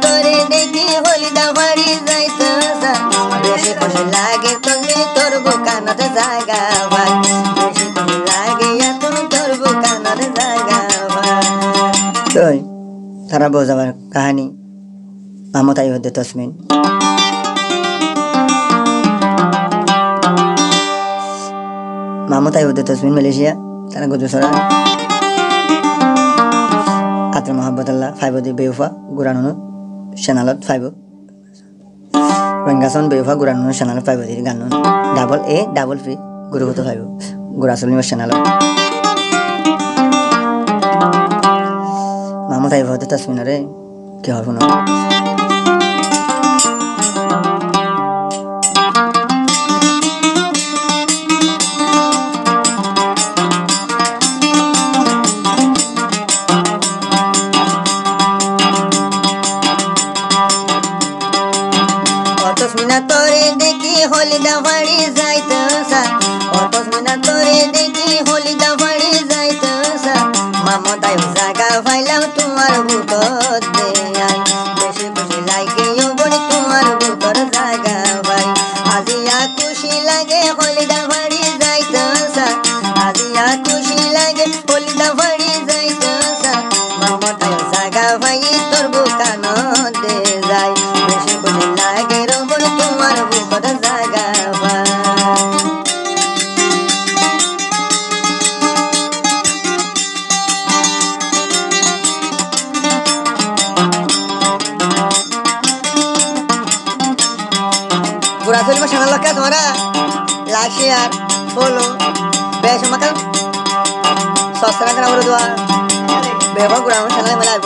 তোরে দেখি হলিদা বাড়ি যাইতেছ বেশি খুশি লাগে তুমি তোর বুকানত জায়গা ভাই বেশি খুশি লাগে তুমি তোর বুকানত জায়গা ভাই তুই তারা বোঝাবার কাহিনী মামতাই হতে তসমিন মামতাই হতে তসমিন মালয়েশিয়া তারা গুজসরা আত্র মোহাম্মদুল্লাহ ফাইবদি বেউফা গুরানুন চ্যানেলত ফাইব রঙ্গাসন বেউফা গুরানুন চ্যানেলত ফাইবদি গানুন ডাবল এ ডাবল ফ্রি গুরুগত ফাইব গুরাসুল চ্যানেলত মামতাই হতে তসমিনরে কি হয় শুনো তোরে দেখি হলিদা বাড়ি যাইতেছ অতসমিনা তোরে দেখি হলিদা বাড়ি যাইতেছ মামতাই জায়গা পাইলাম তোমার বুকত দে আই বেশি খুশি লাগে বলি তোমার বুকর জায়গা ভাই আজিয়া খুশি লাগে হলিদা বাড়ি যাইতেছ আজিয়া খুশি লাগে হলিদা বাড়ি যাইতেছ মামতাই জায়গা ভাই তোর বুকান দে যাই বেশি খুশি লাগে তোমার বুকর জায়গা ভাই गुरासुल में चैनल क्या तुम्हारा लाइक शेयर फॉलो बेश मकर सब्सक्राइब करना बोलो दुआ बेबा गुरासुल चैनल में लाइक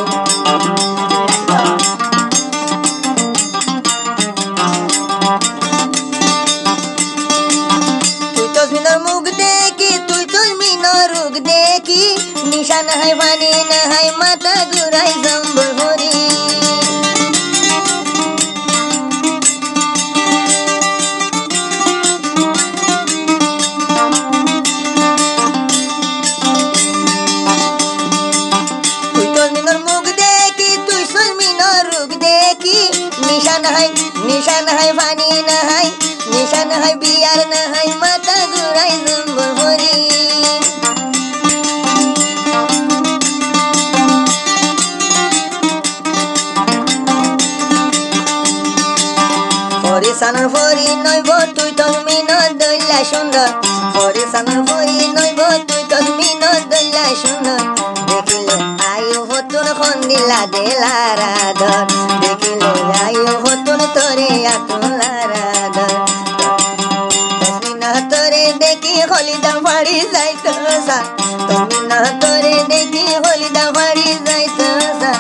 तुई तो मिनर मुग देखी तुई तो मिनर रुग देखी निशान है वानी न है माता गुराई जंबहोरी निशान है पानी न है निशान है बियार न है माता गुराई जंबहोरी फरी सानर फरी नइब तुई तो मिन दइला सुंदर फरी सानर फरी नइब तुई तो मिन दइला सुंदर देखिले आयु हतुन खंदिला देलारा धर देखिले आयु हतुन तोरे आतुलारा धर तस्मिना तोरे देखी हलिदा बाड़ी जाइतसा तस्मिना तोरे देखी हलिदा बाड़ी जाइतसा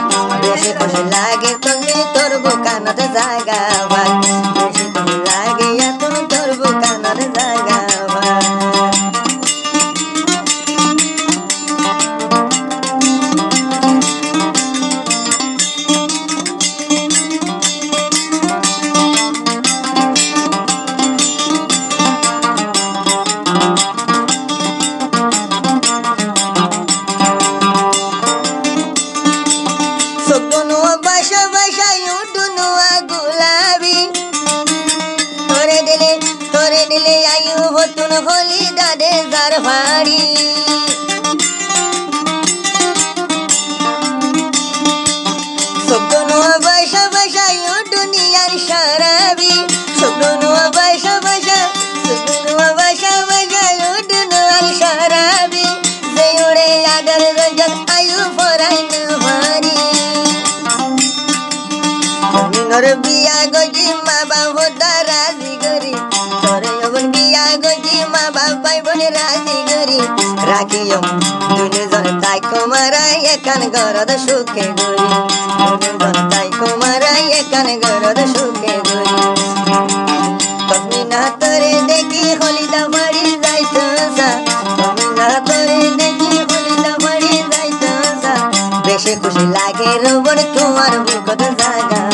बेशी खुशी लागे तुमी तोर बुकानत जागा भाई बेशी खुशी लागे या तुम तोर बुकानत जागा भाई हलिदा दे जारवाड़ी सबनो बशा बशा यो दुनियार शराबी सबनो बशा बशा यो दुनियार शराबी जेउडे यादर रंजन आयु फराइन वारी मिनर बिया गजी मा बाबो राजी गरी तोरे यवन बिया गजी मा बाबाई बने राजी गरी राखियो दुने जन ताई कोमरा एकान गरद सुखे गरी दुने जन ताई कोमरा एकान गरद सुखे गरी तस्मिना तोरे देखी हलिदा बाड़ी जाइतसा तस्मिना तोरे देखी हलिदा बाड़ी जाइतसा बेशी खुशी लागे रोबन तुम्हार बुकत जागा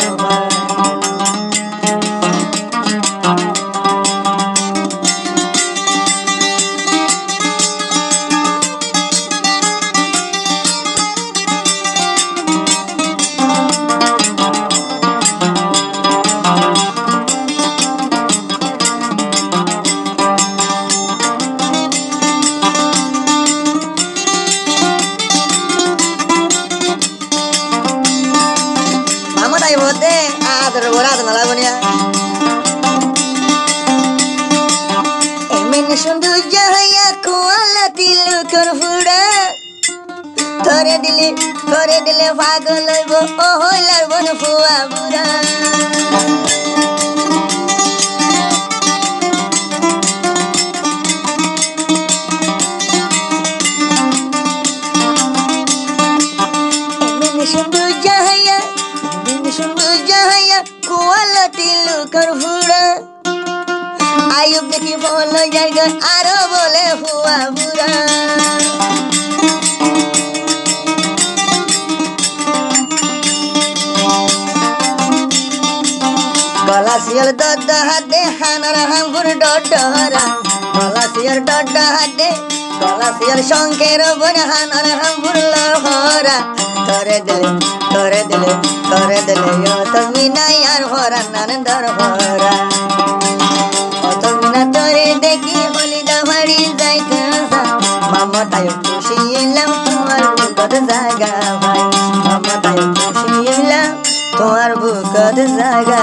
রাত না লাগনিয়া এমন সুন্দর যাইয়া কোয়ালা দিল কর ফুড়া ধরে দিলে পাগল হইব ও হইলার বন ফুয়া বুড়া সুন্দর যাইয়া কোয়ালা দিল কর ফুড়া আয়ুব দেখি বলো জায়গা আরো বলে ফুয়া বুড়া গলা শিয়াল দড হাতে হানার হামপুর ডডরা গলা শিয়াল ডড হাতে গলা শিয়াল শঙ্কের বন হানার হামপুর লহরা ধরে দিলে তুমি নাই আর ভরা নানন্দর ভরা তুমি না তোরে দেখি হলিদা বাড়ি যাই মামতায় খুশি এলাম তোমার বুকত জায়গা ভাই মামতায় খুশি এলাম তোমার বুকত জায়গা